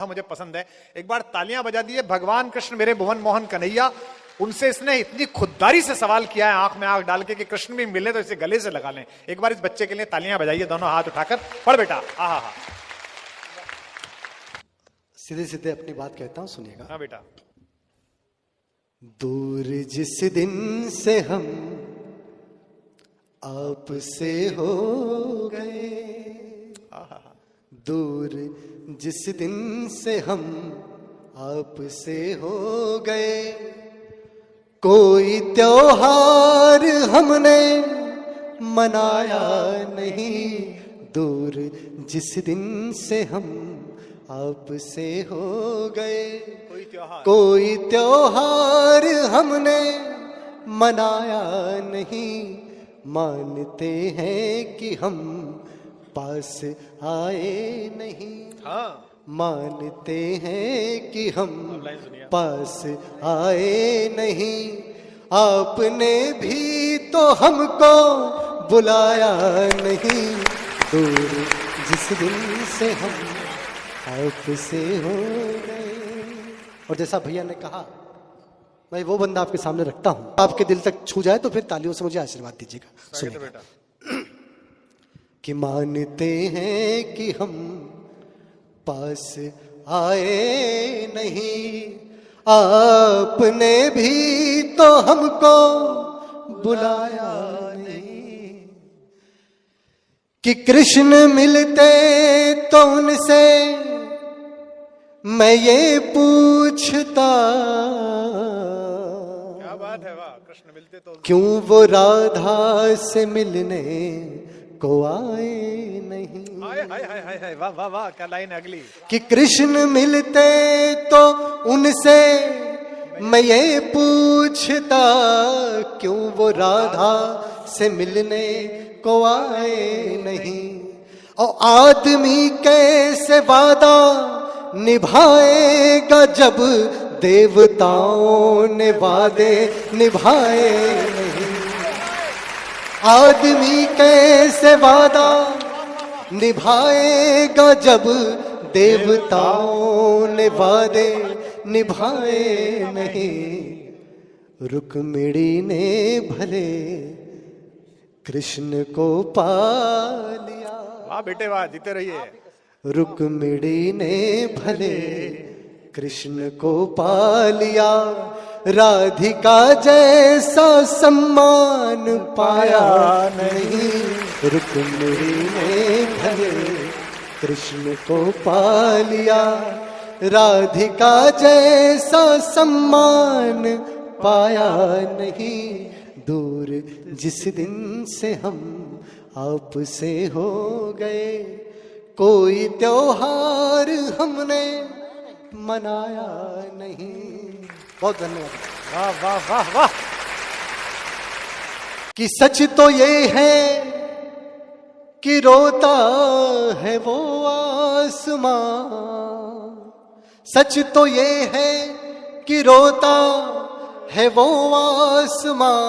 मुझे पसंद है। एक बार तालियां बजा दिए भगवान कृष्ण मेरे भुवन मोहन कन्हैया। उनसे इसने इतनी खुददारी से सवाल किया है आंख में आंख डाल के कि कृष्ण भी मिले तो इसे गले से लगा लें। एक बार इस बच्चे के लिए तालियां बजाइए दोनों हाथ उठाकर। पढ़ बेटा। हा। सीधे सीधे अपनी बात कहता हूं, सुनिएगा। हाँ बेटा। दूर जिस दिन से हम आपसे हो गए, दूर जिस दिन से हम आपसे हो गए, कोई त्योहार हमने मनाया नहीं। दूर जिस दिन से हम आपसे हो गए, कोई त्योहार हमने मनाया नहीं। मानते हैं कि हम पास आए नहीं, हाँ। मानते हैं कि हम पास आए नहीं। आपने भी तो हमको बुलाया नहीं। दूर जिस दिन से हम आपसे हो गए। और जैसा भैया ने कहा, मैं वो बंदा आपके सामने रखता हूं, आपके दिल तक छू जाए तो फिर तालियों से मुझे आशीर्वाद दीजिएगा। सुनिए कि मानते हैं कि हम पास आए नहीं, आपने भी तो हमको बुलाया नहीं। कि कृष्ण मिलते तो उनसे मैं ये पूछता, क्या बात है, वाह। कृष्ण मिलते तो क्यों वो राधा से मिलने को आए नहीं। हाय हाय हाय हाय हाय, वाह वाह वाह, क्या लाइन अगली। कि कृष्ण मिलते तो उनसे मैं ये पूछता, क्यों वो राधा से मिलने को आए नहीं। और आदमी कैसे वादा निभाएगा जब देवताओं ने वादे निभाए नहीं। आदमी कैसे वादा निभाएगा जब देवताओं ने वादे निभाए नहीं। रुक्मिणी ने भले कृष्ण को पा लिया। वाह बेटे वाह, जीते रहिए। रुक्मिणी ने भले कृष्ण को पा लिया, राधिका जैसा सम्मान पाया नहीं। रुक्मिणी ने भले कृष्ण को पा लिया, राधिका जैसा सम्मान पाया नहीं। दूर जिस दिन से हम आपसे हो गए, कोई त्योहार हमने मनाया नहीं। बहुत धन्यवाद। वाह वाह वाह वाह। कि सच तो ये है कि रोता है वो आसमां, सच तो ये है कि रोता है वो आसमां।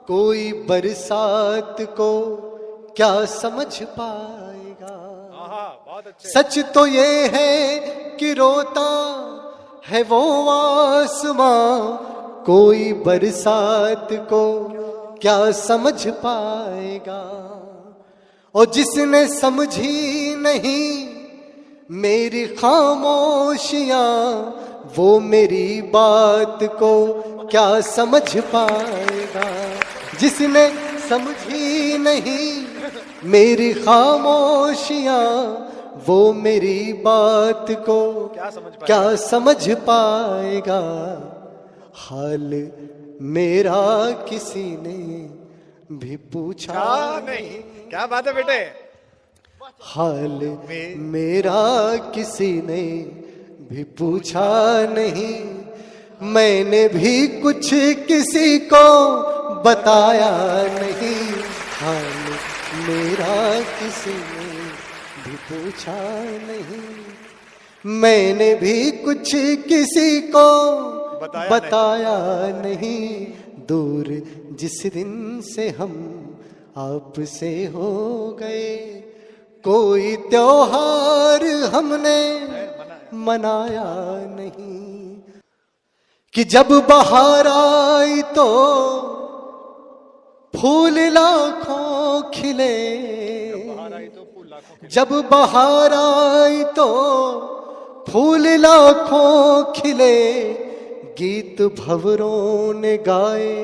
कोई बरसात को क्या समझ पाएगा। बहुत अच्छे। सच तो ये है कि रोता है वो आसमां, कोई बरसात को क्या समझ पाएगा। और जिसने समझी नहीं मेरी खामोशियां, वो मेरी बात को क्या समझ पाएगा। जिसने समझी नहीं मेरी खामोशियां, वो मेरी बात को क्या समझ पाएगा। हाल मेरा किसी ने भी पूछा नहीं। क्या बात है बेटे। हाल मेरा किसी ने भी पूछा नहीं, मैंने भी कुछ किसी को बताया नहीं। हाल मेरा किसी ने भी पूछा नहीं, मैंने भी कुछ किसी को बताया नहीं। दूर जिस दिन से हम आपसे हो गए, कोई त्योहार हमने मनाया नहीं। कि जब बहार आई तो फूल लाखों खिले, जब बहार आई तो फूल लाखों खिले, गीत भंवरों ने गाए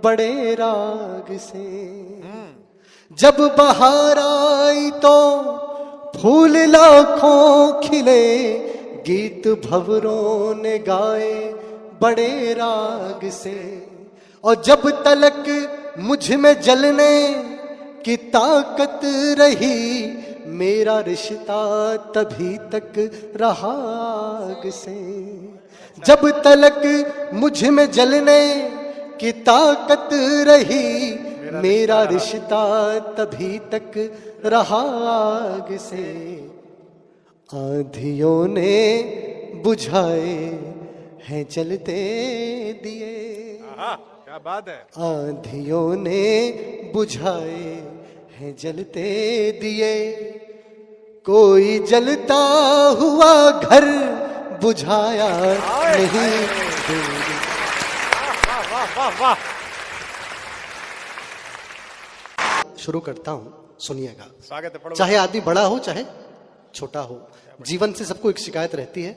बड़े राग से। जब बहार आई तो फूल लाखों खिले, गीत भंवरों ने गाए बड़े राग से। और जब तलक मुझ में जलने की ताकत रही, मेरा रिश्ता तभी तक रहा आग से। जब तलक मुझ में जलने की ताकत रही, मेरा रिश्ता तभी तक रहा आग से। आंधियों ने बुझाए हैं जलते दिए, क्या बात है। आंधियों ने बुझाए हैं जलते दिए, कोई जलता हुआ घर बुझाया नहीं देंगे। वाह वाह वाह। शुरू करता हूं, सुनिएगा। स्वागत है, पढ़ो। चाहे आदमी बड़ा हो चाहे छोटा हो, जीवन से सबको एक शिकायत रहती है,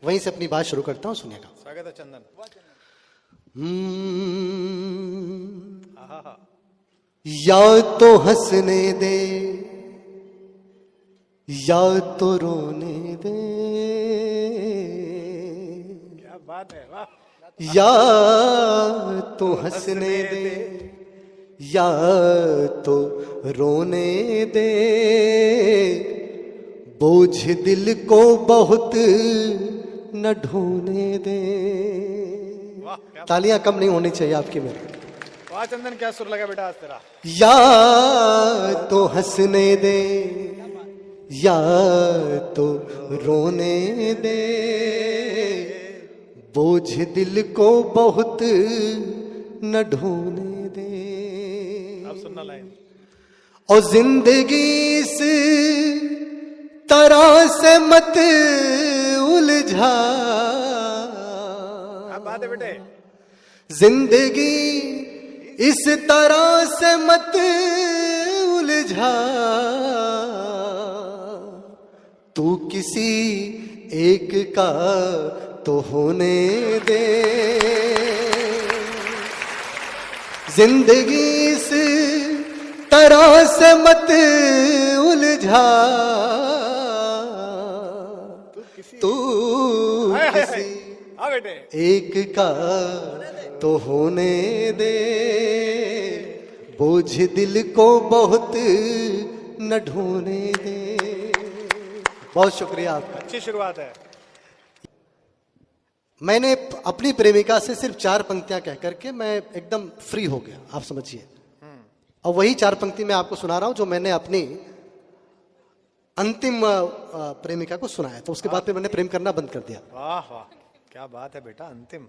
वहीं से अपनी बात शुरू करता हूं, सुनिएगा। स्वागत है चंदन। या तो हंसने दे या तो रोने दे, क्या बात है, वाह। या तो हंसने दे या तो रोने दे, बोझ दिल को बहुत न ढोने दे। तालियां कम नहीं होनी चाहिए आपकी मेरे। वाह चंदन, क्या सुर लगा बेटा आज तेरा। या तो हंसने दे या तो रोने दे, बोझ दिल को बहुत न ढोने दे। अब सुनना लाइन। और जिंदगी इस तरह से मत उलझा, क्या बात है बेटे। जिंदगी इस तरह से मत उलझा, तू किसी एक का तो होने दे। जिंदगी इस तरह से मत उलझा, तू किसी बेटे एक का तो होने दे, बोझ दिल को बहुत न ढोने दे। बहुत शुक्रिया आपका। अच्छी शुरुआत है। मैंने अपनी प्रेमिका से सिर्फ 4 पंक्तियां कह करके मैं एकदम फ्री हो गया, आप समझिए। और वही 4 पंक्ति मैं आपको सुना रहा हूं जो मैंने अपनी अंतिम प्रेमिका को सुनाया, तो उसके बाद फिर मैंने प्रेम करना बंद कर दिया। वाह वाह, क्या बात है बेटा। अंतिम।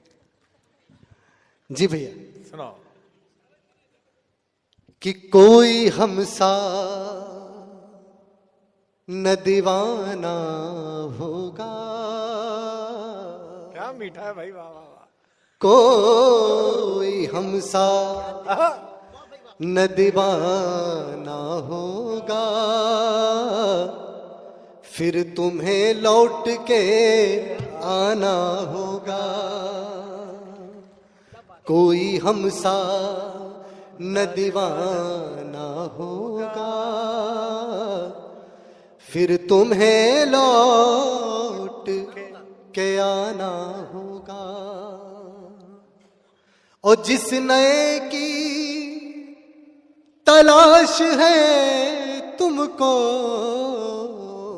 जी भैया सुनो। कि कोई हमसा न दीवाना होगा। क्या मीठा है भाई, वाह वाह वाह। कोई हमसा न दीवाना होगा, फिर तुम्हें लौट के आना होगा। कोई हमसा न दीवाना होगा, फिर तुम्हें लौट के आना होगा। और जिस नए की तलाश है तुमको,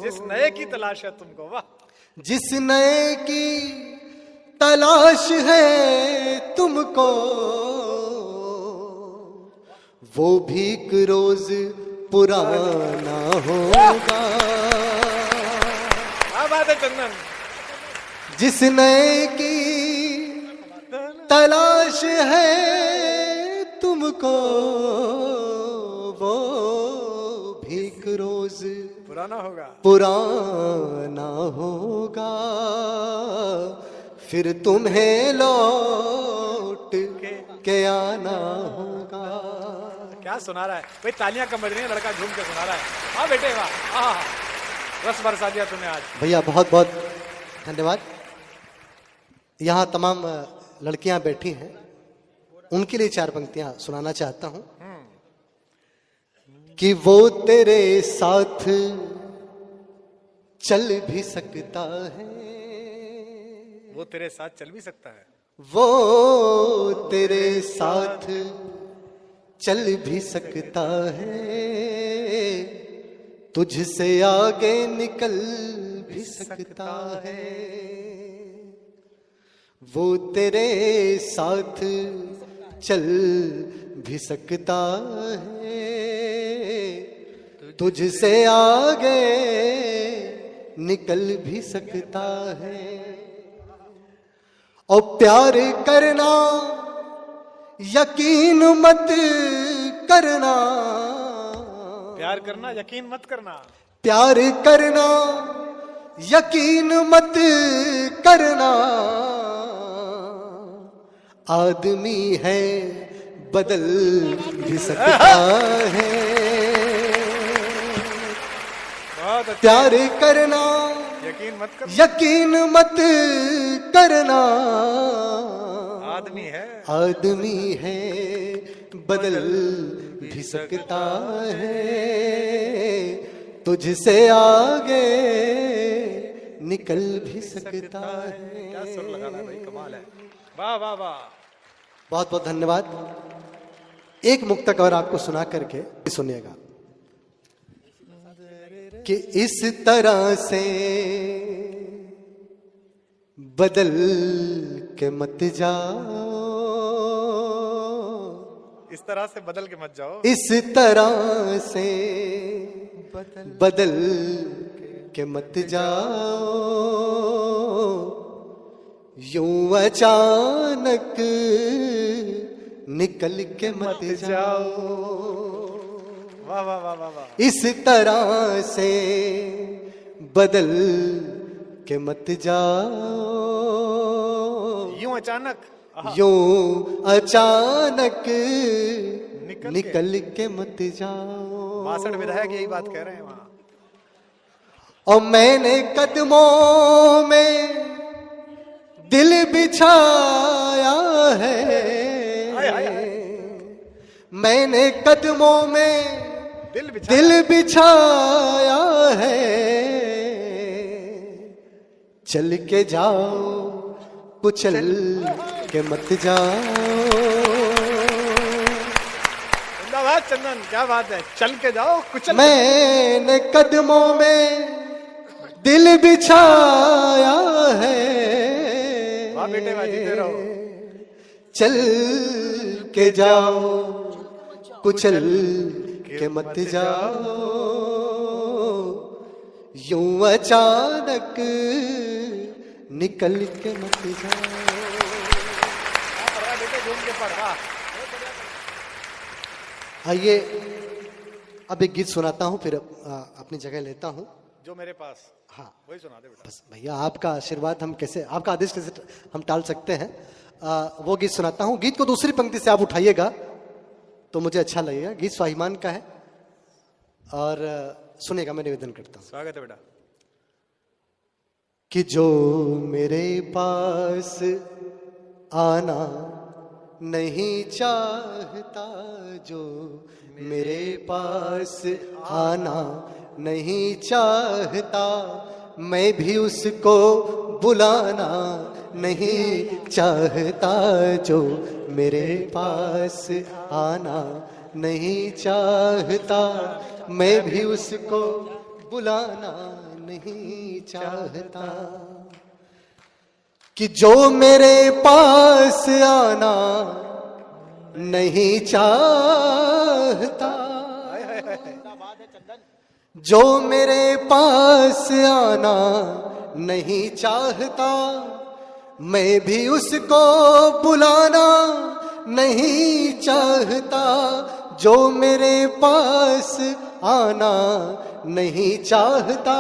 जिस नए की तलाश है तुमको, वाह। जिस नए की तलाश है तुमको, वो भी एक रोज पुराना होगा। क्या बात है चंदन। जिस नए की तलाश है तुमको, वो भी एक रोज पुराना होगा, पुराना होगा, फिर तुम्हें लौट के आना होगा। क्या सुना रहा है भाई, तालियां कम बज रही हैं, लड़का झूम के सुना रहा है। हाँ बेटे वाह, हाँ रस बरसा दिया तूने आज। भैया बहुत बहुत धन्यवाद। यहाँ तमाम लड़कियां बैठी हैं, उनके लिए 4 पंक्तियां सुनाना चाहता हूं कि वो तेरे साथ चल भी सकता है, वो तेरे साथ चल भी सकता है, वो तेरे साथ चल भी सकता है, तुझसे आगे निकल भी सकता है, वो तेरे साथ चल भी सकता है, तुझसे आगे निकल भी सकता है। और प्यार करना यकीन मत करना, प्यार करना यकीन मत करना, प्यार करना यकीन मत करना, आदमी है बदल भी सकता है। प्यार करना यकीन मत करना, आदमी है बदल भी सकता है, तुझसे आगे निकल भी सकता है। क्या सुर लगाना भाई, कमाल है, वाह वाह वाह। बहुत बहुत धन्यवाद। एक मुक्तक और आपको सुना करके सुनिएगा कि इस तरह से बदल के मत जाओ, इस तरह से बदल के मत जाओ, इस तरह से बदल के मत जाओ, यूं अचानक निकल के मत जाओ। वाह वाह वाह वाह वाह। इस तरह से बदल के मत जाओ, यूं अचानक, यूं अचानक निकल के मत जाओ। 62 विधायक यही बात कह रहे हैं वहां। और मैंने कदमों में दिल बिछाया है, मैंने कदमों में दिल बिछाया है, चल के जाओ कुचल के मत जाओ। धन्यवाद चंदन, क्या बात है, चल के जाओ कुचल। मैंने कदमों में दिल बिछाया है, वाह बेटे वाह, जीते रहो। चल के जाओ कुचल के मत जाओ, यूं अचानक निकल के मत जाओ। बेटे झूम के पढ़, वाह। आइए अब एक गीत सुनाता हूं, फिर अपनी जगह लेता हूं। जो मेरे पास, हाँ वही सुना दे बेटा। बस भैया आपका आशीर्वाद हम कैसे, आपका आदेश कैसे हम टाल सकते हैं। वो गीत सुनाता हूं। गीत को दूसरी पंक्ति से आप उठाइएगा तो मुझे अच्छा लगेगा। गीत स्वाभिमान का है और सुनेगा, मैं निवेदन करता हूं। स्वागत है बेटा। कि जो मेरे पास आना नहीं चाहता, जो मेरे पास आना नहीं चाहता, मैं भी उसको बुलाना नहीं चाहता, जो मेरे पास आना नहीं चाहता, मैं भी उसको बुलाना नहीं चाहता। कि जो मेरे पास आना नहीं चाहता, जो मेरे पास आना नहीं चाहता, मैं भी उसको बुलाना नहीं चाहता, जो मेरे पास आना नहीं चाहता,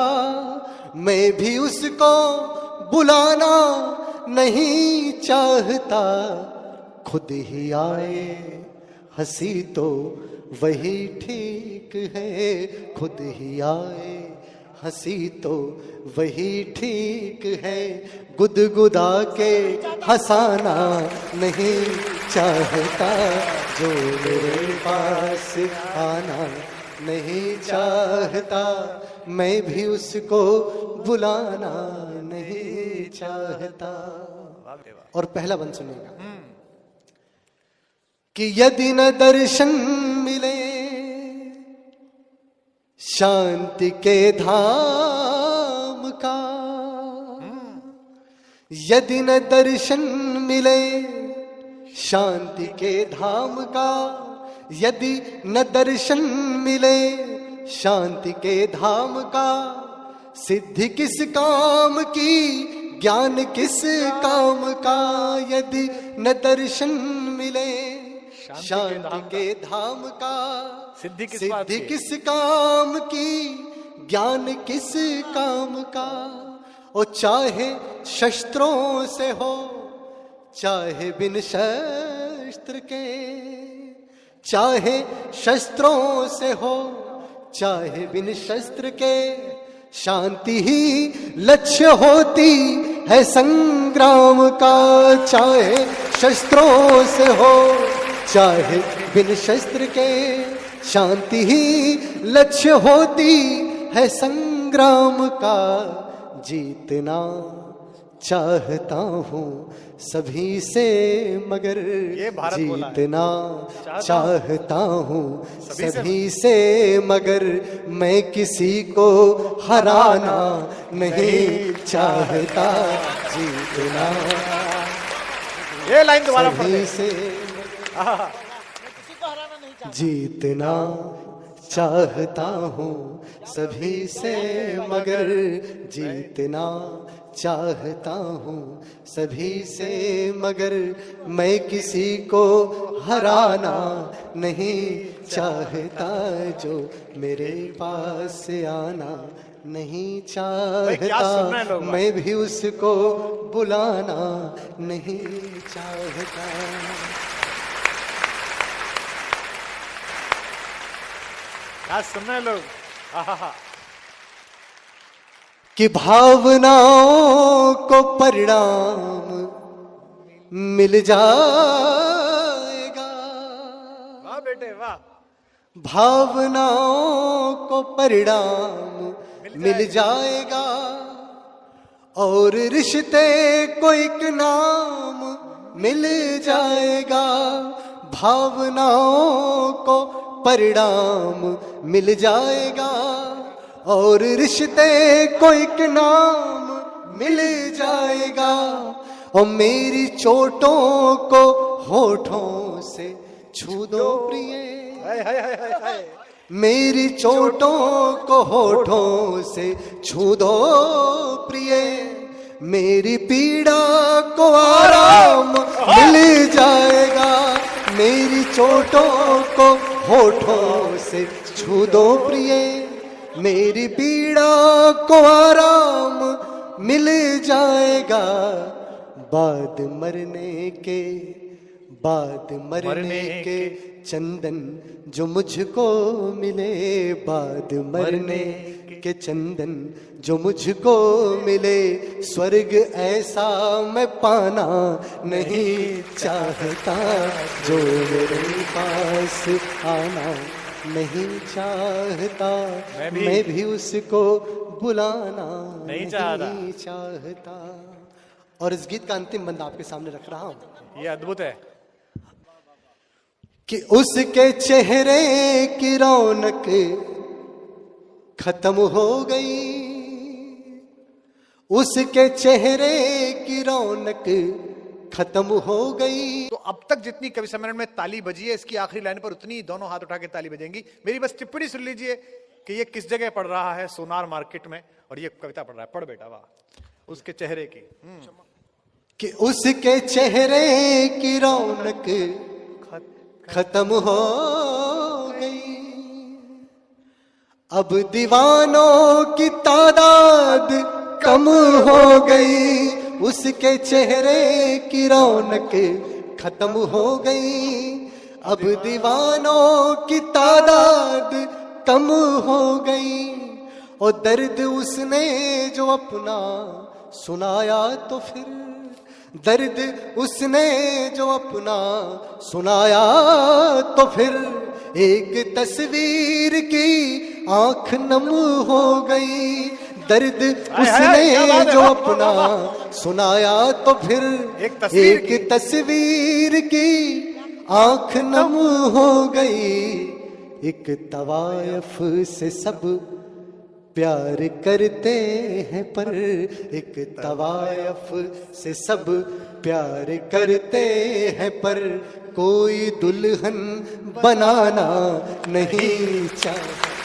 मैं भी उसको बुलाना नहीं चाहता, खुद ही आए हंसी तो वही ठीक है, खुद ही आए हंसी तो वही ठीक है, गुदगुदा के हंसाना नहीं चाहता, जो मेरे पास आना नहीं चाहता, मैं भी उसको बुलाना नहीं चाहता। और पहला बंद सुनिएगा कि यदि न दर्शन मिले शांति के धाम का, यदि न दर्शन मिले शांति के धाम का, यदि न दर्शन मिले शांति के धाम का, सिद्धि किस काम की ज्ञान किस काम का, यदि न दर्शन मिले शांति के धाम का, सिद्धि किस काम की ज्ञान किस काम का, ओ चाहे शस्त्रों से हो चाहे बिन शस्त्र के, चाहे शस्त्रों से हो चाहे बिन शस्त्र के, शांति ही लक्ष्य होती है संग्राम का, चाहे शस्त्रों से हो चाहे बिन शस्त्र के, शांति ही लक्ष्य होती है संग्राम का, जीतना चाहता हूँ सभी से मगर, जीतना चाहता हूँ सभी से मगर, मैं किसी को हराना नहीं चाहता, जीतना ये लाइन दोबारा सभी से जीतना चाहता हूँ सभी से मगर, जीतना चाहता हूँ सभी से मगर, मैं किसी को हराना नहीं चाहता, जो मेरे पास आना नहीं चाहता, मैं भी उसको बुलाना नहीं चाहता। क्या सुन रहे लोग? कि भावनाओं को परिणाम मिल जाएगा, वाह बेटे वाह, भावनाओं को परिणाम मिल जाएगा, और रिश्ते को एक नाम मिल जाएगा, भावनाओं को परिणाम मिल जाएगा, और रिश्ते को एक नाम मिल जाएगा, और मेरी चोटों को होठों से छू दो प्रिय, मेरी चोटों को होठों से छू दो प्रिय, मेरी पीड़ा को आराम मिल जाएगा, मेरी चोटों को होठों से छू दो प्रिय, मेरी पीड़ा को आराम मिल जाएगा, बाद मरने के चंदन जो मुझको मिले, बाद मरने के चंदन जो मुझको मिले, स्वर्ग ऐसा मैं पाना नहीं चाहता, जो मेरे पास आना नहीं चाहता, मैं भी उसको बुलाना नहीं चाहता। और इस गीत का अंतिम बंद आपके सामने रख रहा हूं। ये अद्भुत है कि उसके चेहरे की रौनक खत्म हो गई, उसके चेहरे की रौनक खत्म हो गई। तो अब तक जितनी कवि सम्मेलन में ताली बजी है, इसकी आखिरी लाइन पर उतनी दोनों हाथ उठा के ताली बजेंगी। मेरी बस टिप्पणी सुन लीजिए कि ये किस जगह पढ़ रहा है, सोनार मार्केट में, और ये कविता पढ़ रहा है। पढ़ बेटा वाह। उसके चेहरे की कि उसके चेहरे की रौनक खत्म हो गई, अब दीवानों की तादाद कम हो गई, उसके चेहरे की रौनक खत्म हो गई। अब दीवानों की तादाद कम हो गई, और दर्द उसने जो अपना सुनाया तो फिर, दर्द उसने जो अपना सुनाया तो फिर, एक तस्वीर की आंख नम हो गई। दर्द उसने जो अपना सुनाया तो फिर, एक तस्वीर की आंख नम हो गई। एक तवायफ से सब प्यार करते हैं पर, एक तवायफ से सब प्यार करते हैं पर, कोई दुल्हन बनाना नहीं चाहता।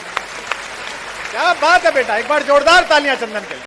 क्या बात है बेटा, एक बार जोरदार तालियां चंदन के लिए।